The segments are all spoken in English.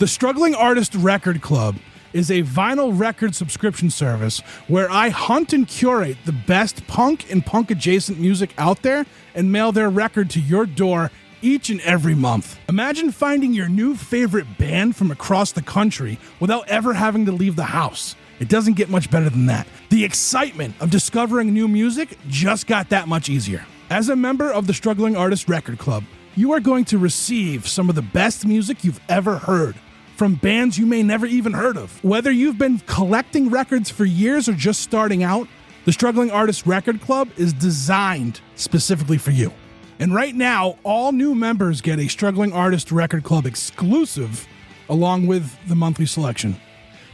The Struggling Artist Record Club is a vinyl record subscription service where I hunt and curate the best punk and punk-adjacent music out there and mail their record to your door each and every month. Imagine finding your new favorite band from across the country without ever having to leave the house. It doesn't get much better than that. The excitement of discovering new music just got that much easier. As a member of the Struggling Artist Record Club, you are going to receive some of the best music you've ever heard from bands you may never even heard of. Whether you've been collecting records for years or just starting out, the Struggling Artist Record Club is designed specifically for you. And right now, all new members get a Struggling Artist Record Club exclusive along with the monthly selection.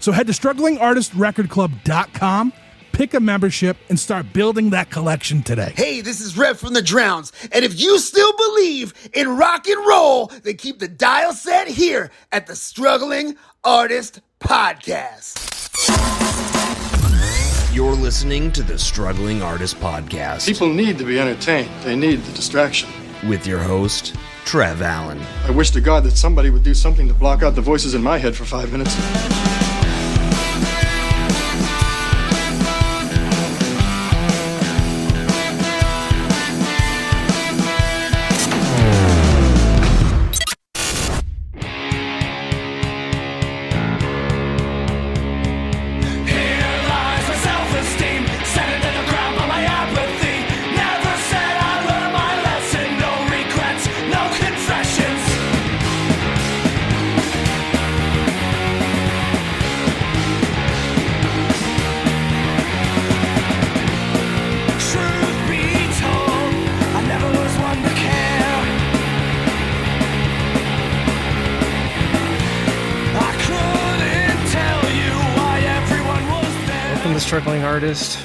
So head to StrugglingArtistRecordClub.com, pick a membership, and start building that collection today. Hey, this is Rev from the Drowns, and if you still believe in rock and roll, then keep the dial set here at the Struggling Artist Podcast. You're listening to the Struggling Artist Podcast. People need to be entertained. They need the distraction. With your host, Trev Allen. I wish to God that somebody would do something to block out the voices in my head for 5 minutes. Struggling Artist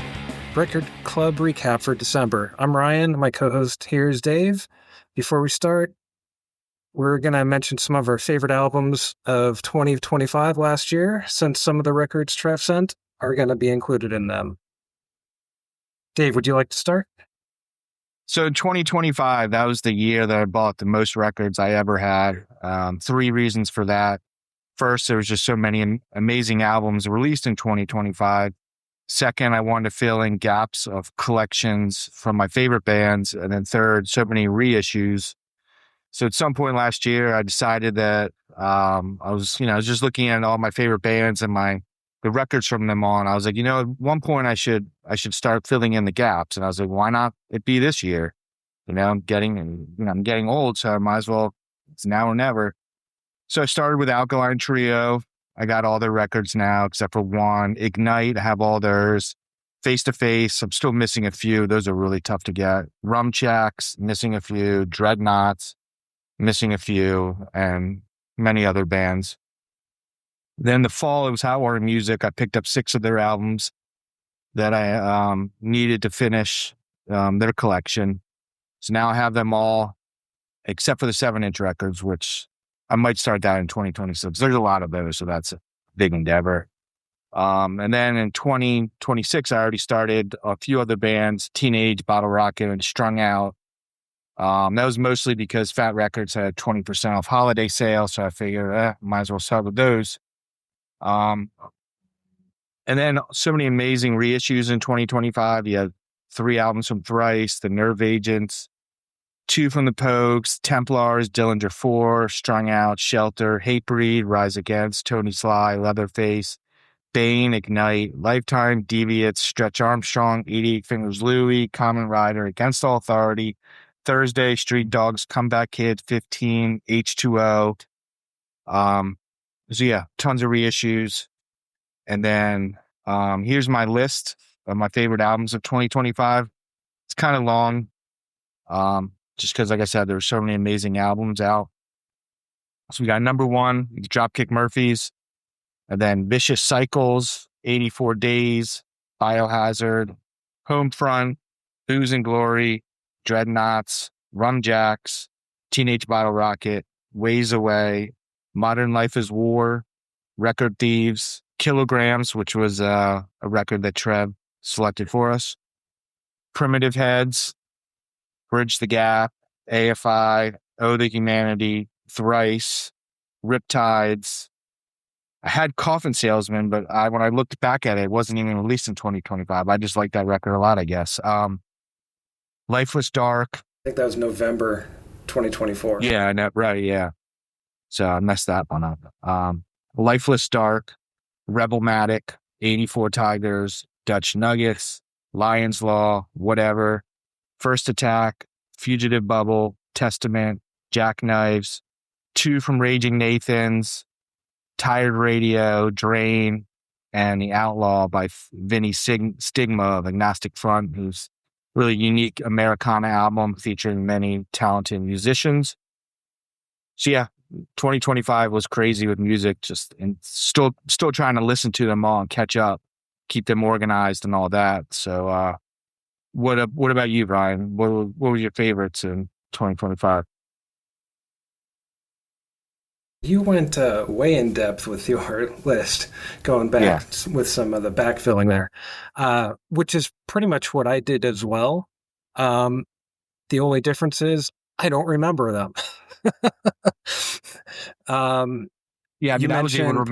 Record Club recap for December. I'm Ryan. My co-host here is Dave. Before we start, we're going to mention some of our favorite albums of 2025 last year, since some of the records Trev sent are going to be included in them. Dave, would you like to start? So 2025, that was the year that I bought the most records I ever had. 3 reasons for that. First, there was just so many amazing albums released in 2025. Second, I wanted to fill in gaps of collections from my favorite bands. And then third, so many reissues. So at some point last year, I decided that I was just looking at all my favorite bands and the records from them on. I was like, at one point I should start filling in the gaps. And I was like, why not it be this year? I'm getting old, so I might as well. It's now or never. So I started with Alkaline Trio. I got all their records now, except for one. Ignite, I have all theirs. Face to Face, I'm still missing a few. Those are really tough to get. Rumjacks, missing a few. Dreadnoughts, missing a few. And many other bands. Then the fall, it was Hot Water Music. I picked up 6 of their albums that I needed to finish their collection. So now I have them all, except for the 7-inch records, which I might start that in 2026. There's a lot of those, so that's a big endeavor. And then in 2026, I already started a few other bands, Teenage, Bottle Rocket, and Strung Out. That was mostly because Fat Records had 20% off holiday sale, so I figured, might as well start with those. And then so many amazing reissues in 2025. You had 3 albums from Thrice, The Nerve Agents, 2 from the Pogues, Templars, Dillinger 4, Strung Out, Shelter, Hatebreed, Rise Against, Tony Sly, Leatherface, Bane, Ignite, Lifetime, Deviates, Stretch Armstrong, 88 Fingers Louie, Common Rider, Against All Authority, Thursday, Street Dogs, Comeback Kid, 15, H2O. So yeah, tons of reissues. And then here's my list of my favorite albums of 2025. It's kind of long. Just because, like I said, there were so many amazing albums out. So we got number 1, Dropkick Murphys, and then Vicious Cycles, 84 Days, Biohazard, Homefront, Booze and Glory, Dreadnoughts, Rumjacks, Teenage Bottle Rocket, Ways Away, Modern Life is War, Record Thieves, Kilograms, which was a record that Trev selected for us, Primitive Heads, Bridge the Gap, AFI, Oh the Humanity, Thrice, Riptides, I had Coffin Salesman, but when I looked back at it, it wasn't even released in 2025. I just like that record a lot, I guess. Lifeless Dark. I think that was November 2024. Yeah, I know, right, yeah. So I messed that one up. Lifeless Dark, Rebelmatic, 84 Tigers, Dutch Nuggets, Lion's Law, Whatever, First Attack, Fugitive Bubble, Testament, Jackknives, 2 from Raging Nathans, Tired Radio, Drain, and The Outlaw by Vinny Stigma of Agnostic Front, who's really unique Americana album featuring many talented musicians. So yeah, 2025 was crazy with music, and still trying to listen to them all and catch up, keep them organized and all that. So what about you, Brian? What were your favorites in 2025? You went way in depth with your list, going back with some of the backfilling there, which is pretty much what I did as well. The only difference is I don't remember them. Yeah, I mean, I was able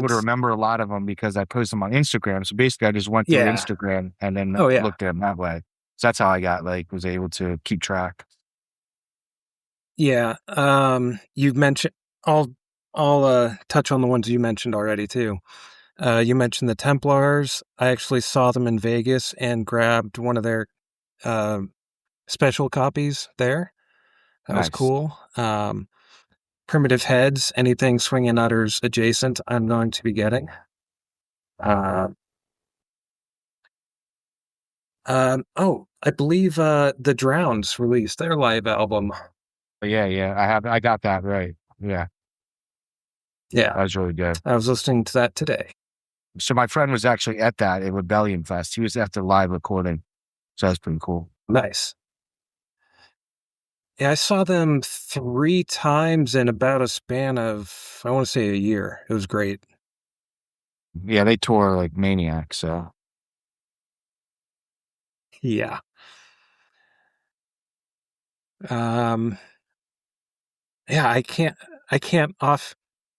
to remember a lot of them because I posted them on Instagram. So basically, I just went through Instagram and then looked at them that way. So that's how I was able to keep track. Yeah, you've mentioned. I'll touch on the ones you mentioned already too. You mentioned the Templars. I actually saw them in Vegas and grabbed one of their special copies there. That was cool. Primitive Heads, anything Swingin' Utters adjacent, I'm going to be getting. I believe the Drowns released their live album. Yeah. I got that right. Yeah. Yeah. That was really good. I was listening to that today. So my friend was actually at Rebellion Fest. He was at the live recording. So that's pretty cool. Nice. Yeah, I saw them 3 times in about a span of, I want to say, a year. It was great. Yeah, they tour like maniacs, so. Yeah. Yeah, I can't off.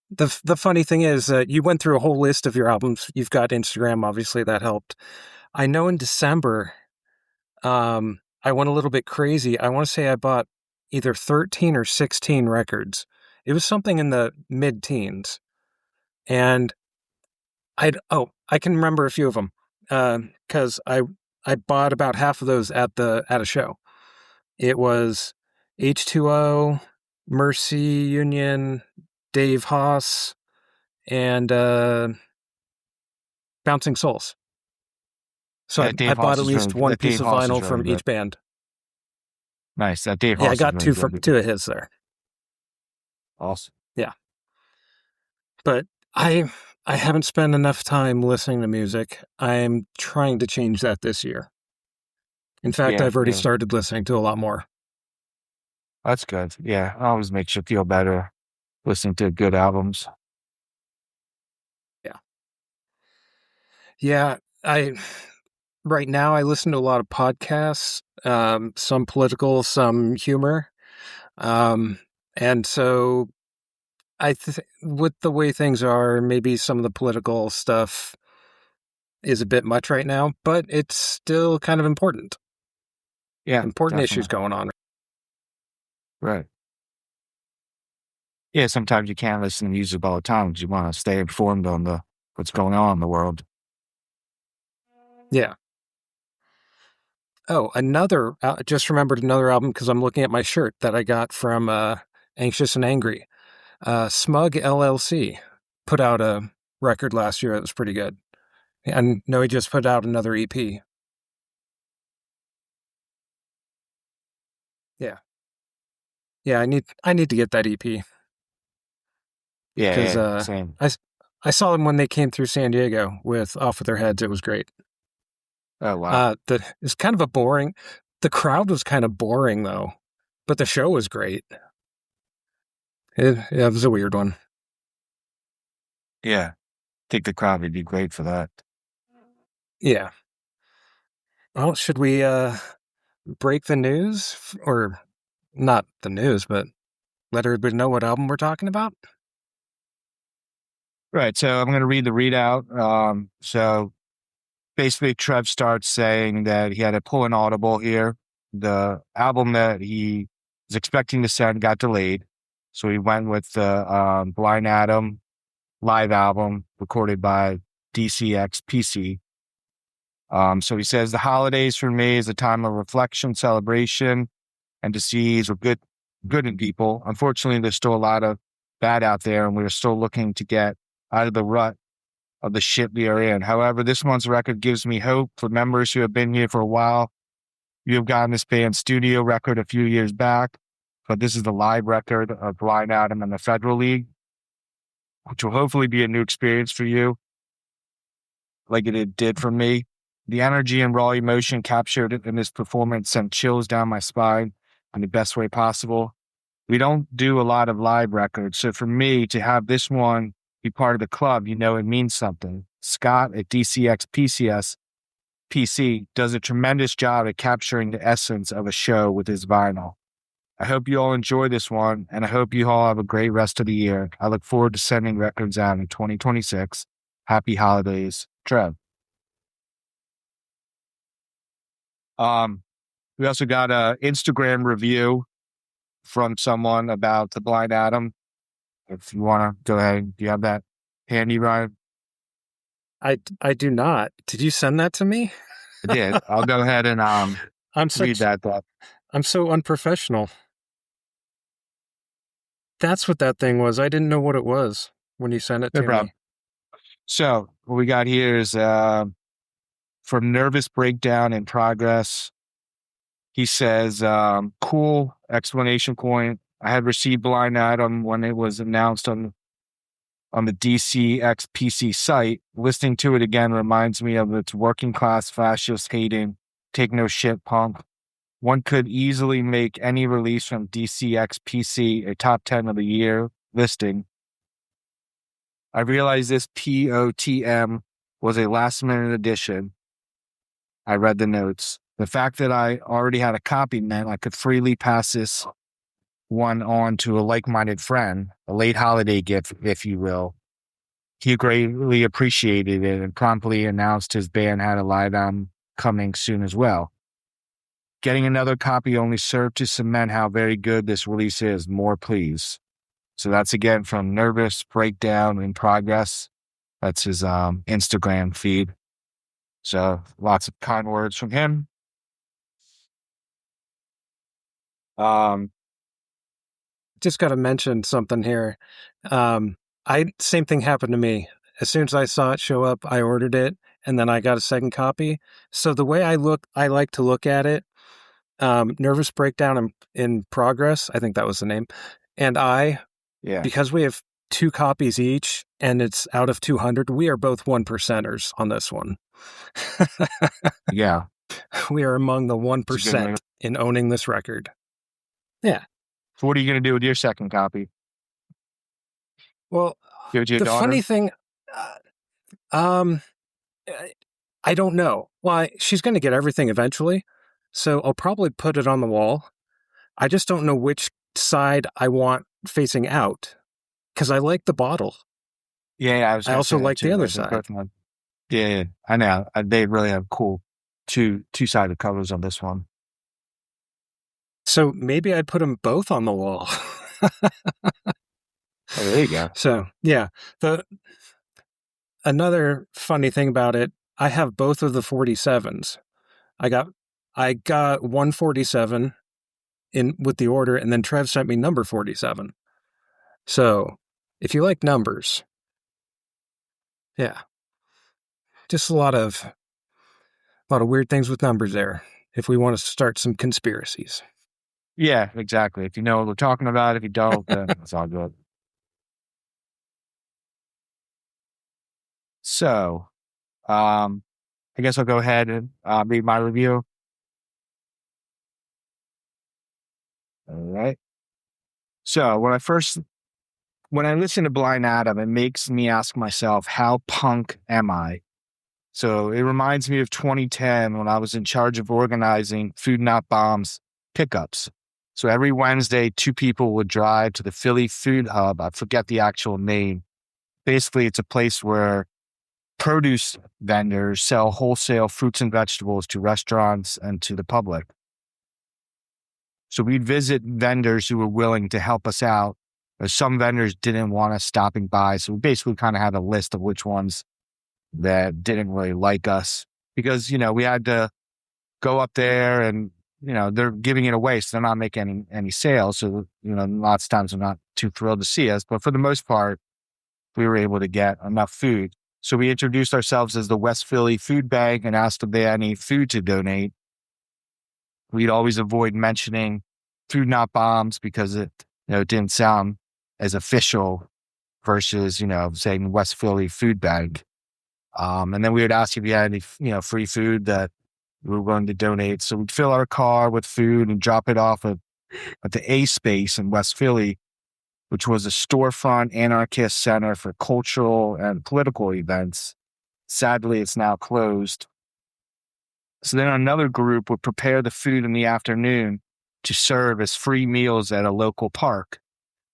The funny thing is that you went through a whole list of your albums. You've got Instagram, obviously that helped. I know in December, I went a little bit crazy. I want to say I bought either 13 or 16 records. It was something in the mid-teens. And I can remember a few of them because I bought about half of those at a show. It was H2O, Mercy Union, Dave Haas, and Bouncing Souls. So I bought at least one piece of vinyl from each band. Nice. That Dave Haas. Yeah, I got two of his there. Awesome. Yeah. But I haven't spent enough time listening to music. I'm trying to change that this year. In fact, I've already started listening to a lot more. That's good. Yeah, it always makes you feel better listening to good albums. Yeah. Right now I listen to a lot of podcasts, some political, some humor. And so with the way things are, maybe some of the political stuff is a bit much right now, but it's still kind of important. Yeah. Important issues going on. Right. Yeah, sometimes you can't listen to music all the time because you want to stay informed on what's going on in the world. Yeah. Oh, just remembered another album because I'm looking at my shirt that I got from Anxious and Angry. Smug LLC put out a record last year that was pretty good. And no, he just put out another EP. Yeah. Yeah, I need to get that EP. Yeah, same. I saw them when they came through San Diego with Off With Their Heads. It was great. Oh, wow. It's kind of the crowd was kind of boring though, but the show was great. It was a weird one. Yeah. I think the crowd would be great for that. Yeah. Well, should we break the news? Or not the news, but let everybody know what album we're talking about? Right. So I'm going to read the readout. So basically, Trev starts saying that he had to pull an audible here. The album that he was expecting to send got delayed. So he went with the Blind Atom live album recorded by DCX PC. So he says the holidays for me is a time of reflection, celebration, and to seize good in people. Unfortunately, there's still a lot of bad out there, and we're still looking to get out of the rut of the shit we are in. However, this month's record gives me hope for members who have been here for a while. You have gotten this band's studio record a few years back, but this is the live record of Blind Atom and the Federal League, which will hopefully be a new experience for you, like it did for me. The energy and raw emotion captured in this performance sent chills down my spine in the best way possible. We don't do a lot of live records, so for me to have this one be part of the club, it means something. Scott at DCX PC does a tremendous job at capturing the essence of a show with his vinyl. I hope you all enjoy this one, and I hope you all have a great rest of the year. I look forward to sending records out in 2026. Happy holidays, Trev. We also got an Instagram review from someone about the Blind Atom. If you want to go ahead, do you have that handy, Ryan? I do not. Did you send that to me? I did. I'll go ahead and read that. I'm so unprofessional. That's what that thing was. I didn't know what it was when you sent it to me. So what we got here is from Nervous Breakdown in Progress. He says, cool, exclamation point. I had received Blind Atom when it was announced on the DCX PC site. Listening to it again reminds me of its working class fascist hating, take no shit punk. One could easily make any release from DCX PC a top 10 of the year listing. I realized this POTM was a last minute addition. I read the notes. The fact that I already had a copy meant I could freely pass this one on to a like-minded friend, a late holiday gift, if you will. He greatly appreciated it and promptly announced his band had a live album coming soon as well. Getting another copy only served to cement how very good this release is. More, please. So that's again from Nervous Breakdown in Progress. That's his Instagram feed. So lots of kind words from him. Just got to mention something here. Same thing happened to me. As soon as I saw it show up, I ordered it, and then I got a second copy. So the way I like to look at it, Nervous Breakdown in Progress, I think that was the name, and because we have 2 copies each, and it's out of 200, we are both 1%ers on this one. Yeah. We are among the 1% in owning this record. Yeah. So what are you going to do with your second copy? Well, give it to your daughter? Funny thing, I don't know. Well, she's going to get everything eventually, so I'll probably put it on the wall. I just don't know which side I want facing out, because I like the bottle. Yeah, I also like the other side. Yeah, I know. They really have cool two-sided covers on this one. So maybe I'd put them both on the wall. Oh, there you go. So, yeah. Another funny thing about it, I have both of the 47s. I got 147 with the order, and then Trev sent me number 47. So, if you like numbers, yeah. Just a lot of weird things with numbers there, if we want to start some conspiracies. Yeah, exactly. If you know what we're talking about, if you don't, then it's all good. So, I guess I'll go ahead and read my review. All right. So, when I listen to Blind Atom, it makes me ask myself, how punk am I? So, it reminds me of 2010 when I was in charge of organizing Food Not Bombs pickups. So, every Wednesday, 2 people would drive to the Philly Food Hub. I forget the actual name. Basically, it's a place where produce vendors sell wholesale fruits and vegetables to restaurants and to the public. So we'd visit vendors who were willing to help us out. Some vendors didn't want us stopping by. So we basically kind of had a list of which ones that didn't really like us because, we had to go up there and, they're giving it away. So they're not making any sales. So, lots of times they're not too thrilled to see us. But for the most part, we were able to get enough food. So we introduced ourselves as the West Philly Food Bank and asked if they had any food to donate. We'd always avoid mentioning Food Not Bombs because it didn't sound as official versus, saying West Philly Food Bank. And then we would ask if you had any, free food that we were willing to donate. So we'd fill our car with food and drop it off at the A Space in West Philly, which was a storefront anarchist center for cultural and political events. Sadly, it's now closed. So then another group would prepare the food in the afternoon to serve as free meals at a local park.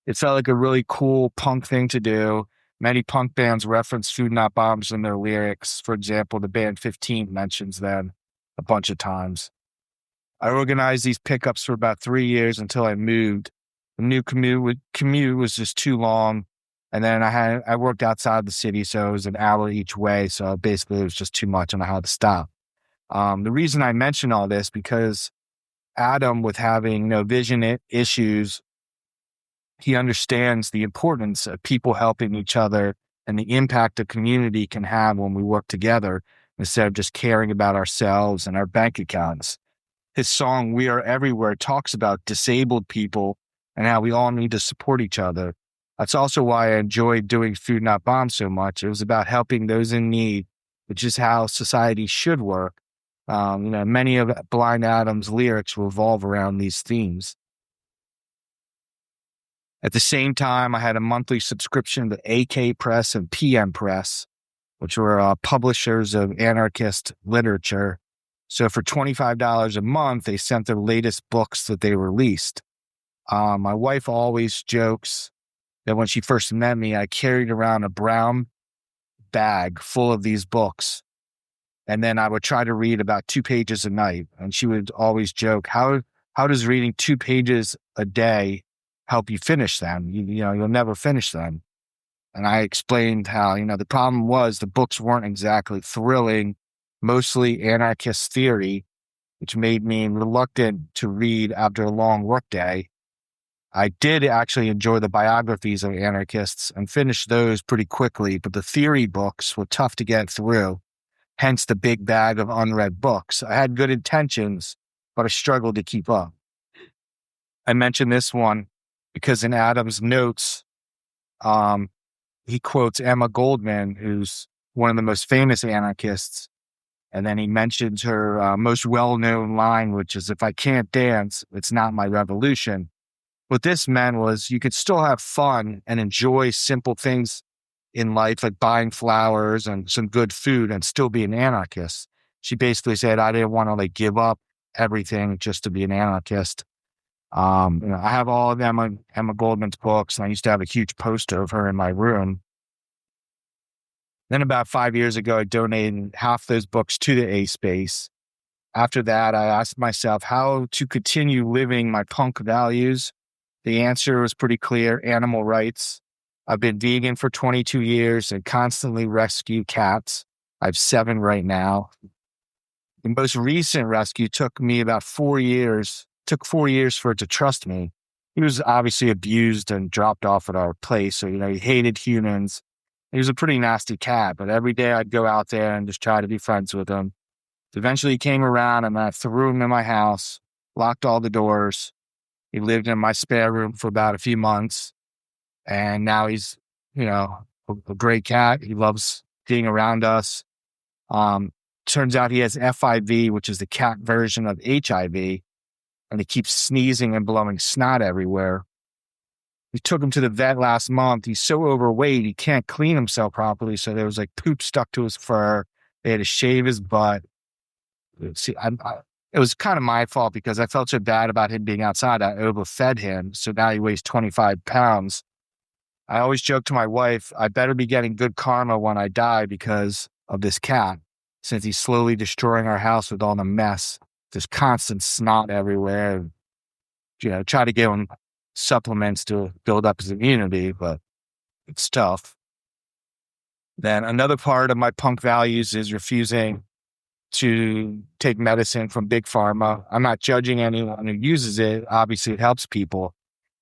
It felt like a really cool punk thing to do. Many punk bands reference Food Not Bombs in their lyrics. For example, the band 15 mentions them a bunch of times. I organized these pickups for about 3 years until I moved. The new commute was just too long. And then I worked outside the city, so it was an hour each way. So basically it was just too much and I had to stop. The reason I mention all this because Adam, with having vision issues, he understands the importance of people helping each other and the impact a community can have when we work together instead of just caring about ourselves and our bank accounts. His song, We Are Everywhere, talks about disabled people and how we all need to support each other. That's also why I enjoyed doing Food Not Bombs so much. It was about helping those in need, which is how society should work. Many of Blind Adam's lyrics revolve around these themes. At the same time, I had a monthly subscription to AK Press and PM Press, which were publishers of anarchist literature. So for $25 a month, they sent their latest books that they released. My wife always jokes that when she first met me, I carried around a brown bag full of these books. And then I would try to read about 2 pages a night. And she would always joke, how does reading 2 pages a day help you finish them? You'll never finish them. And I explained how, the problem was the books weren't exactly thrilling, mostly anarchist theory, which made me reluctant to read after a long workday. I did actually enjoy the biographies of anarchists and finished those pretty quickly, but the theory books were tough to get through, hence the big bag of unread books. I had good intentions, but I struggled to keep up. I mentioned this one because in Adam's notes, he quotes Emma Goldman, who's one of the most famous anarchists. And then he mentions her most well-known line, which is, if I can't dance, it's not my revolution. What this meant was you could still have fun and enjoy simple things in life, like buying flowers and some good food and still be an anarchist. She basically said, I didn't want to give up everything just to be an anarchist. I have all of Emma Goldman's books, and I used to have a huge poster of her in my room. Then about 5 years ago, I donated half those books to the A Space. After that, I asked myself how to continue living my punk values. The answer was pretty clear: animal rights. I've been vegan for 22 years and constantly rescue cats. I have 7 right now. The most recent rescue took me about 4 years. Took 4 years for it to trust me. He was obviously abused and dropped off at our place. So, he hated humans. He was a pretty nasty cat, but every day I'd go out there and just try to be friends with him. Eventually he came around and I threw him in my house, locked all the doors. He lived in my spare room for about a few months. And now he's, a great cat. He loves being around us. Turns out he has FIV, which is the cat version of HIV. And he keeps sneezing and blowing snot everywhere. We took him to the vet last month. He's so overweight, he can't clean himself properly. So there was poop stuck to his fur. They had to shave his butt. See, it was kind of my fault because I felt so bad about him being outside. I overfed him. So now he weighs 25 pounds. I always joke to my wife, I better be getting good karma when I die because of this cat, since he's slowly destroying our house with all the mess. There's constant snot everywhere. Try to give him supplements to build up his immunity, but it's tough. Then another part of my punk values is refusing to take medicine from Big Pharma. I'm not judging anyone who uses it. Obviously, it helps people.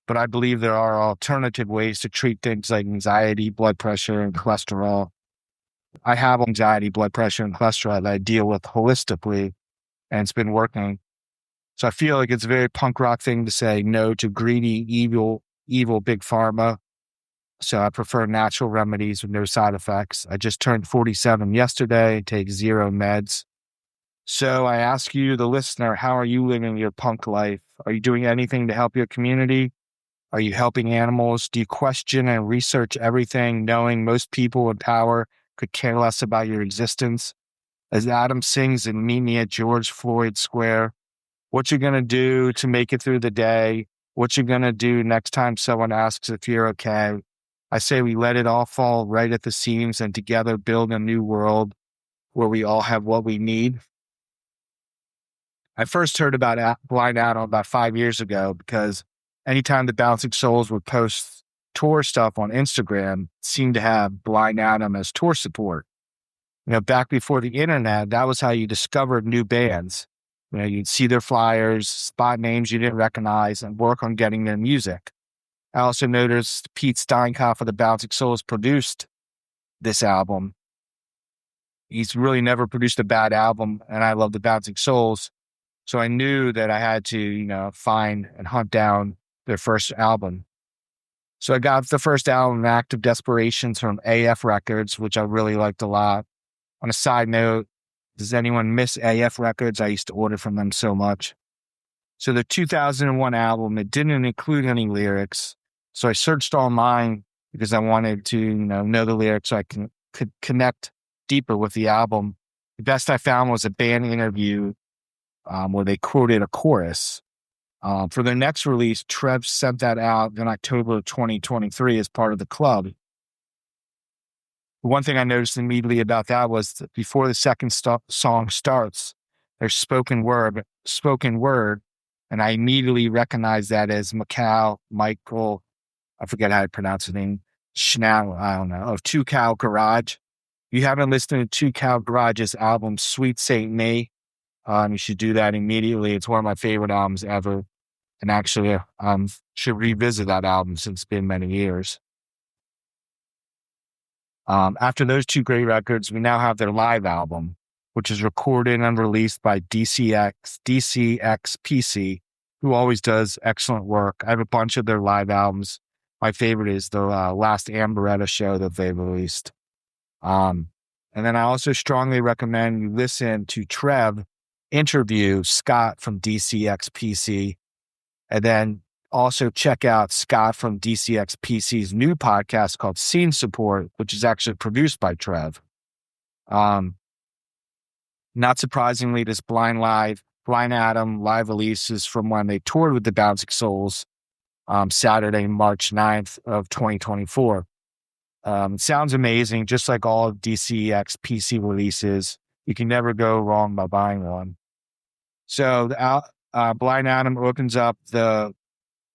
But I believe there are alternative ways to treat things like anxiety, blood pressure, and cholesterol. I have anxiety, blood pressure, and cholesterol that I deal with holistically, and it's been working. So I feel like it's a very punk rock thing to say no to greedy, evil Big Pharma. So I prefer natural remedies with no side effects. I just turned 47 yesterday, take 0 meds. So I ask you, the listener, how are you living your punk life? Are you doing anything to help your community? Are you helping animals? Do you question and research everything, knowing most people in power could care less about your existence? As Adam sings in Meet Me at George Floyd Square, what you going to do to make it through the day? What you going to do next time someone asks if you're okay? I say we let it all fall right at the seams and together build a new world where we all have what we need. I first heard about Blind Adam about 5 years ago because anytime the Bouncing Souls would post tour stuff on Instagram, it seemed to have Blind Adam as tour support. Back before the internet, that was how you discovered new bands. You'd see their flyers, spot names you didn't recognize, and work on getting their music. I also noticed Pete Steinkopf of the Bouncing Souls produced this album. He's really never produced a bad album, and I love the Bouncing Souls. So I knew that I had to, find and hunt down their first album. So I got the first album, Act of Desperation, from AF Records, which I really liked a lot. On a side note, does anyone miss AF Records? I used to order from them so much. So the 2001 album, it didn't include any lyrics. So I searched online because I wanted to, know the lyrics so I could connect deeper with the album. The best I found was a band interview where they quoted a chorus. For their next release, Trev sent that out in October of 2023 as part of the club. One thing I noticed immediately about that was that before the second song starts, there's spoken word, and I immediately recognized that as Michael, I forget how to pronounce his name, Schnau, I don't know, of Two Cow Garage. If you haven't listened to Two Cow Garage's album, Sweet Saint Me, you should do that immediately. It's one of my favorite albums ever. And actually, should revisit that album since it's been many years. After those two great records, we now have their live album, which is recorded and released by DCXPC, who always does excellent work. I have a bunch of their live albums. My favorite is the last Amberetta show that they released. And then I also strongly recommend you listen to Trev interview Scott from DCXPC, and then also check out Scott from DCXPC's new podcast called Scene Support, which is actually produced by Trev. Not surprisingly, this Blind Adam live release is from when they toured with the Bouncing Souls, Saturday, March 9th of 2024. It sounds amazing, just like all of DCXPC releases. You can never go wrong by buying one. So Blind Adam opens up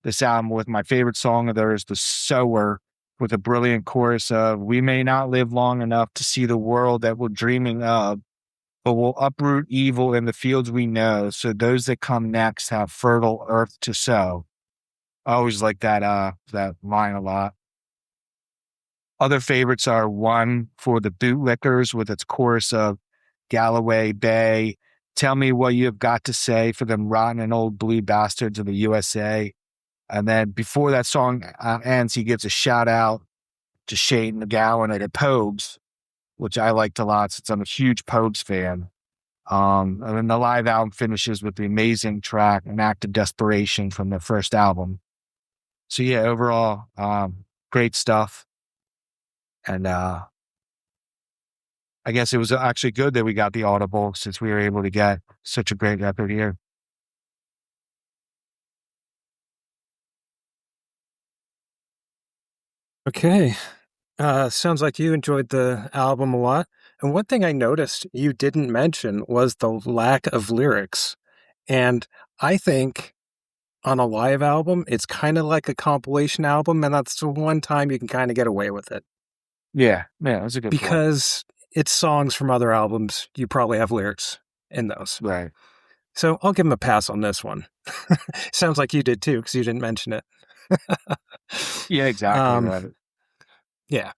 this album with my favorite song of theirs, The Sower, with a brilliant chorus of, "We may not live long enough to see the world that we're dreaming of, but we'll uproot evil in the fields we know, so those that come next have fertile earth to sow." I always like that line a lot. Other favorites are One for the Bootlickers with its chorus of Galloway Bay, "Tell me what you have got to say for them rotten and old blue bastards of the USA." And then before that song ends, he gives a shout out to Shane McGowan at Pogues, which I liked a lot since I'm a huge Pogues fan. And then the live album finishes with the amazing track, An Act of Desperation, from their first album. So yeah, overall, great stuff. And I guess it was actually good that we got the Audible, since we were able to get such a great record here. Okay. Sounds like you enjoyed the album a lot. And one thing I noticed you didn't mention was the lack of lyrics. And I think on a live album, it's kind of like a compilation album, and that's the one time you can kind of get away with it. Yeah, that's a good point. Because it's songs from other albums, you probably have lyrics in those. Right. So I'll give him a pass on this one. Sounds like you did too, because you didn't mention it. Yeah, exactly. Right. Yeah.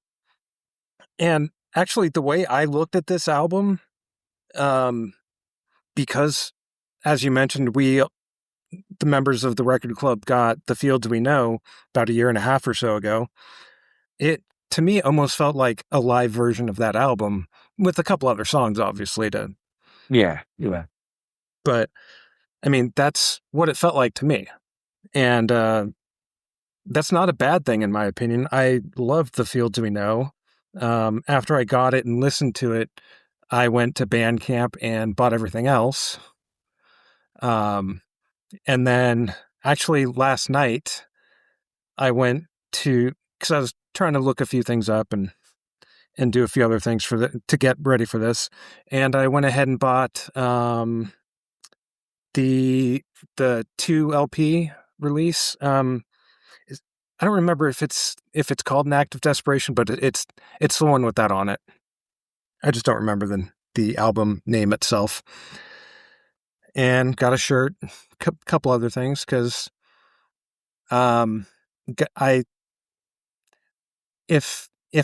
And actually, the way I looked at this album, because as you mentioned, the members of the record club got The Fields We Know about a year and a half or so ago. It, to me, almost felt like a live version of that album with a couple other songs, obviously, Yeah. but I mean, that's what it felt like to me. And that's not a bad thing, in my opinion. I loved The Fields We Know. After I got it and listened to it, I went to Bandcamp and bought everything else. And then actually last night, I went to, because I was trying to look a few things up and do a few other things to get ready for this. And I went ahead and bought the 2 LP release. I don't remember if it's called An Act of Desperation, but it's the one with that on it. I just don't remember the album name itself. And got a shirt, couple other things, because if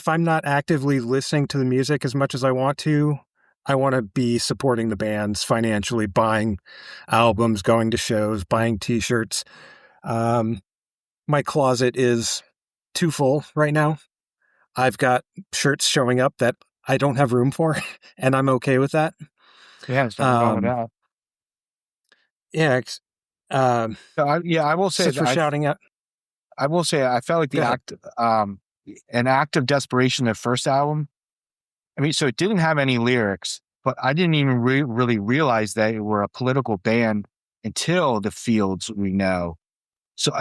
I'm not actively listening to the music as much as I want to be supporting the bands financially, buying albums, going to shows, buying T-shirts. My closet is too full right now. I've got shirts showing up that I don't have room for, and I'm okay with that. Yeah, it's not wrong with that. Yeah. I will say since we're shouting out. I will say I felt like the An Act of Desperation, their first album. I mean, so it didn't have any lyrics, but I didn't even really realize that they were a political band until The Fields We Know. So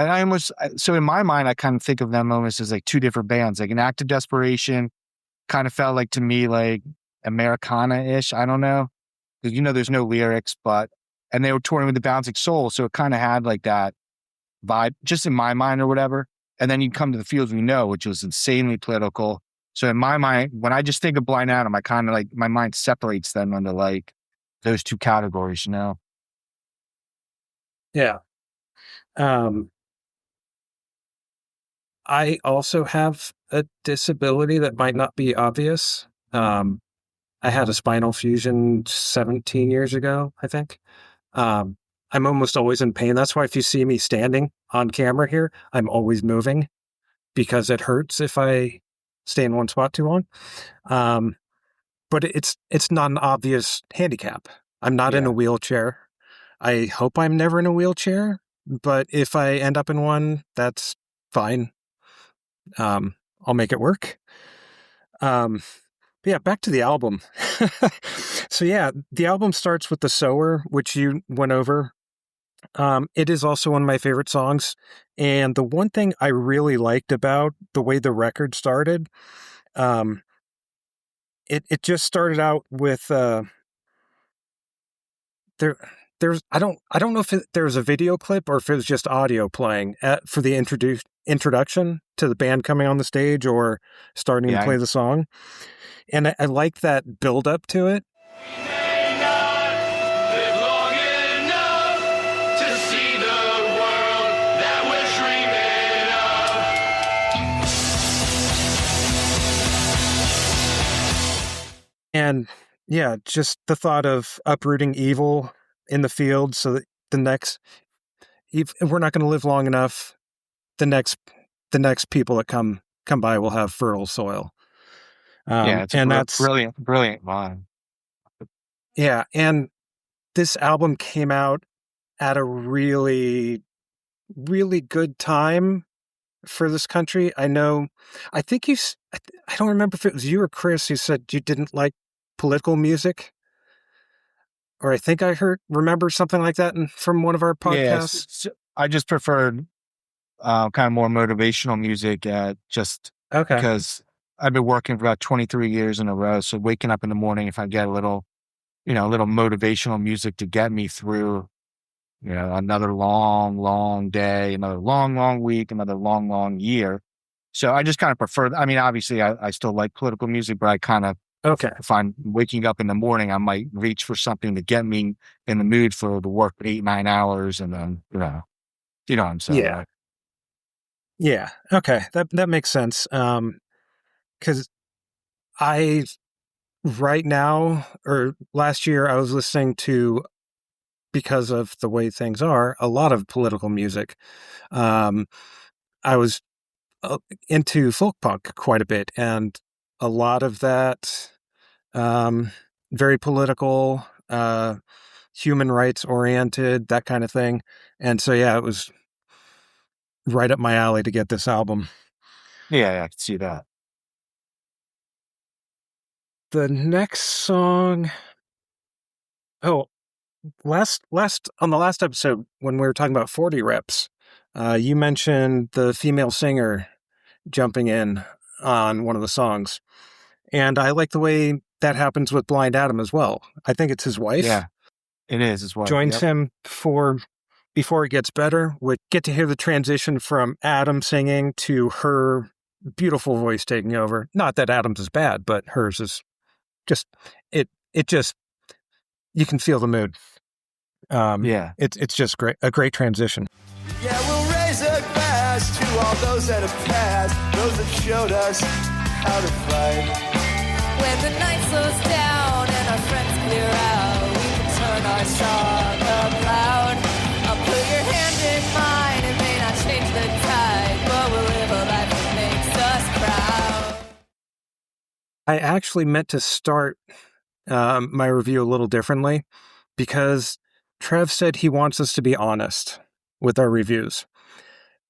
so in my mind, I kind of think of them almost as like two different bands. Like An Act of Desperation kind of felt like to me like Americana-ish. I don't know, because there's no lyrics, and they were touring with the Bouncing Soul, so it kind of had like that vibe, just in my mind or whatever. And then you come to The Fields We Know, which was insanely political. So in my mind, when I just think of Blind Adam, I kind of like my mind separates them into like those two categories. Yeah. I also have a disability that might not be obvious. I had a spinal fusion 17 years ago, I think. I'm almost always in pain. That's why if you see me standing on camera here, I'm always moving, because it hurts if I stay in one spot too long. But it's not an obvious handicap. I'm not in a wheelchair. I hope I'm never in a wheelchair, but if I end up in one, that's fine. I'll make it work. But yeah, back to the album. So yeah, the album starts with The Sower, which you went over. It is also one of my favorite songs. And the one thing I really liked about the way the record started, it just started out with I don't know if there was a video clip or if it was just audio playing for the introduction to the band coming on the stage or starting to play the song. And I like that build up to it. And yeah, just the thought of uprooting evil in the field so that if we're not going to live long enough, the next people that come by will have fertile soil. It's that's brilliant line. Yeah, and this album came out at a really, really good time for this country. I don't remember if it was you or Chris who said you didn't like political music, or I think I remember something like that from one of our podcasts. I just preferred kind of more motivational music, just Okay. because I've been working for about 23 years in a row. So waking up in the morning, if I get a little motivational music to get me through, another long, long day, another long, long week, another long, long year. So I just kind of prefer, I mean, obviously I still like political music, but I kind of, Okay. if I'm waking up in the morning, I might reach for something to get me in the mood for the work 8-9 hours. And then, you know what I'm saying? Yeah. Right? Yeah. Okay. That makes sense. 'Cause I right now or last year I was listening to, because of the way things are, a lot of political music. I was into folk punk quite a bit, and a lot of that very political, human rights oriented, that kind of thing. And so yeah, it was right up my alley to get this album. Yeah, I can see that. The next song, oh, last on the last episode when we were talking about 40 reps, you mentioned the female singer jumping in on one of the songs. And I like the way that happens with Blind Adam as well. I think it's his wife. Yeah, it is as well. Joins Yep. him before it gets better. We get to hear the transition from Adam singing to her beautiful voice taking over. Not that Adam's is bad, but hers is just it just, you can feel the mood. Yeah. It's just a great transition. Yeah, we'll raise a glass to all those that have passed, those that showed us how to fight. When the night slows down and our friends clear out, we can turn our song up loud. I'll put your hand in mine, it may not change the tide, but we'll live a life that makes us proud. I actually meant to start my review a little differently because Trev said he wants us to be honest with our reviews.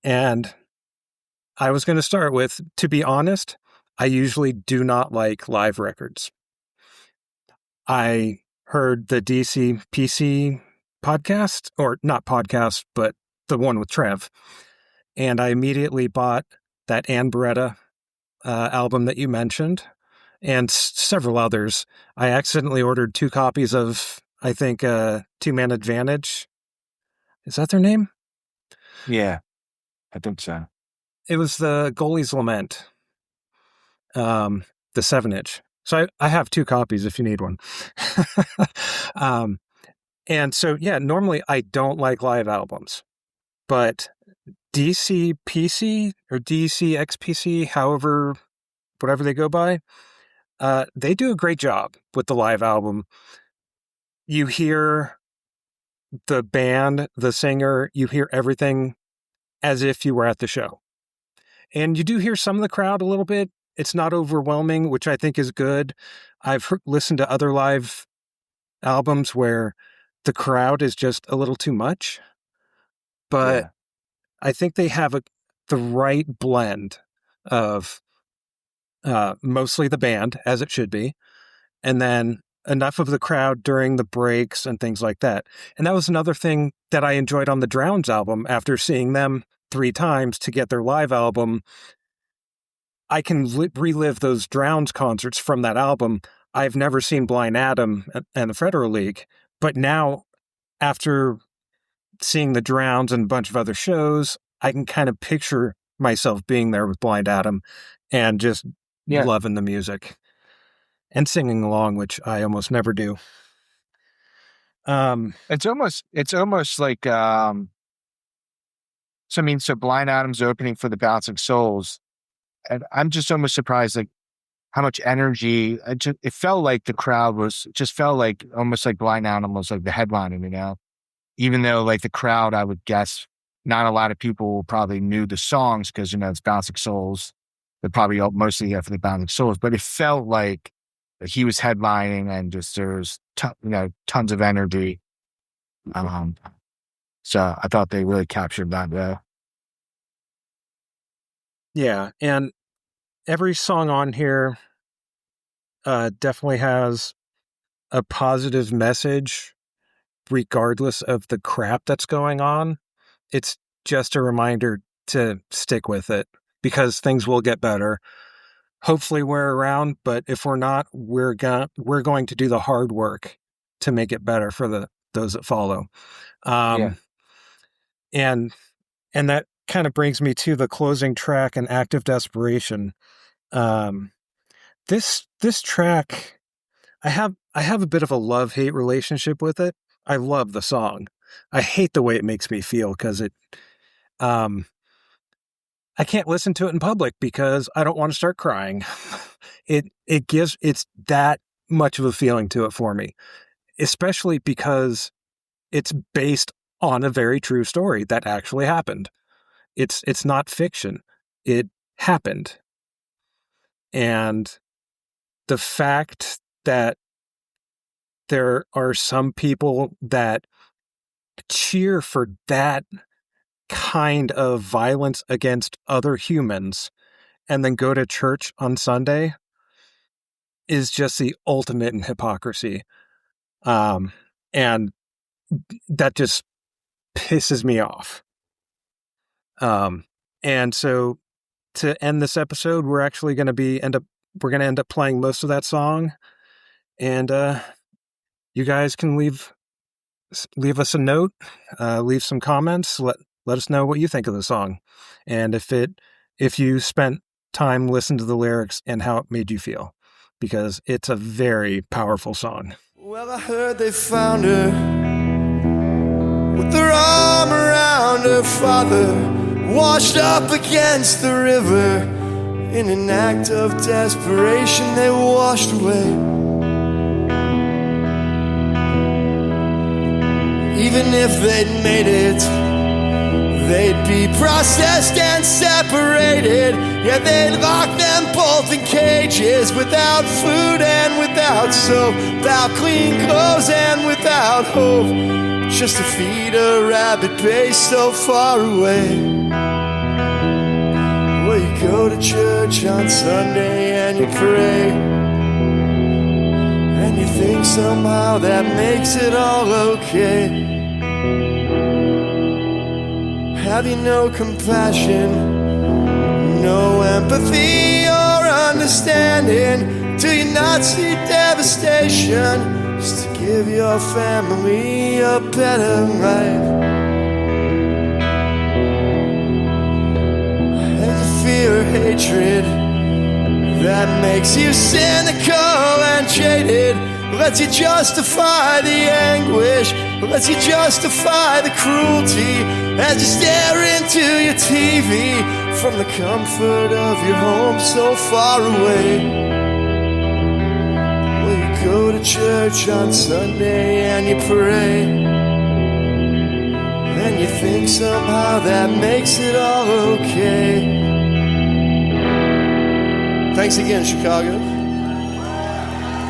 And I was going to start with, to be honest, I usually do not like live records. I heard the DC PC podcast, or not podcast, but the one with Trev. And I immediately bought that Ann Beretta album that you mentioned and several others. I accidentally ordered 2 copies of, I think, Two Man Advantage. Is that their name? Yeah, I think so. It was the Goalie's Lament, the 7-inch. So I have 2 copies if you need one. And so, yeah, normally I don't like live albums, but DC PC or DC XPC, whatever they go by, they do a great job with the live album. You hear the band, the singer, you hear everything as if you were at the show. And you do hear some of the crowd a little bit. It's not overwhelming, which I think is good. I've listened to other live albums where the crowd is just a little too much. But Yeah. I think they have the right blend of mostly the band, as it should be, and then enough of the crowd during the breaks and things like that. And that was another thing that I enjoyed on the Drowns album. After seeing them 3 times to get their live album, I can relive those Drowns concerts from that album. I've never seen Blind Adam and the Federal League, but now, after seeing the Drowns and a bunch of other shows, I can kind of picture myself being there with Blind Adam and just loving the music and singing along, which I almost never do. It's almost like so Blind Adam's opening for the Bouncing Souls, and I'm just almost surprised like how much energy it felt like the crowd felt like almost like Blind Adam was like the headliner, even though like the crowd, I would guess not a lot of people probably knew the songs because it's Bouncing Souls. They're probably mostly here for the Bouncing Souls, but it felt like he was headlining and just there's tons of energy. So I thought they really captured that there. Yeah, and every song on here definitely has a positive message, regardless of the crap that's going on. It's just a reminder to stick with it because things will get better. Hopefully we're around, but if we're not, we're going to do the hard work to make it better for those that follow. And that kind of brings me to the closing track, An Act of Desperation. This track, I have a bit of a love-hate relationship with it. I love the song. I hate the way it makes me feel because I can't listen to it in public because I don't want to start crying. It's that much of a feeling to it for me, especially because it's based on a very true story that actually happened. It's not fiction. It happened. And the fact that there are some people that cheer for that kind of violence against other humans and then go to church on Sunday is just the ultimate in hypocrisy. And that just pisses me off. And so to end this episode, we're actually going to end up playing most of that song, and you guys can leave us a note, leave some comments, let us know what you think of the song, and if you spent time listening to the lyrics and how it made you feel, because it's a very powerful song. Well, I heard they found her with their arm around her father, washed up against the river. In an act of desperation, they washed away. Even if they'd made it, they'd be processed and separated. Yeah, they'd lock them both in cages, without food and without soap, without clean clothes and without hope, just to feed a rabid base so far away. Well, you go to church on Sunday and you pray, and you think somehow that makes it all okay. Have you no compassion, no empathy or understanding? Do you not see devastation just to give your family a better life? Fear, hatred that makes you cynical and jaded, lets you justify the anguish, lets you justify the cruelty as you stare into your TV from the comfort of your home so far away. Well, you go to church on Sunday and you pray, and you think somehow that makes it all okay. Thanks again, Chicago.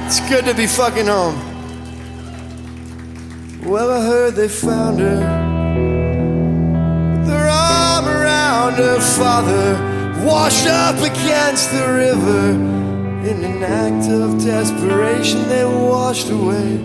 It's good to be fucking home. Well, I heard they found her with their arm around her father, washed up against the river. In an act of desperation, they washed away.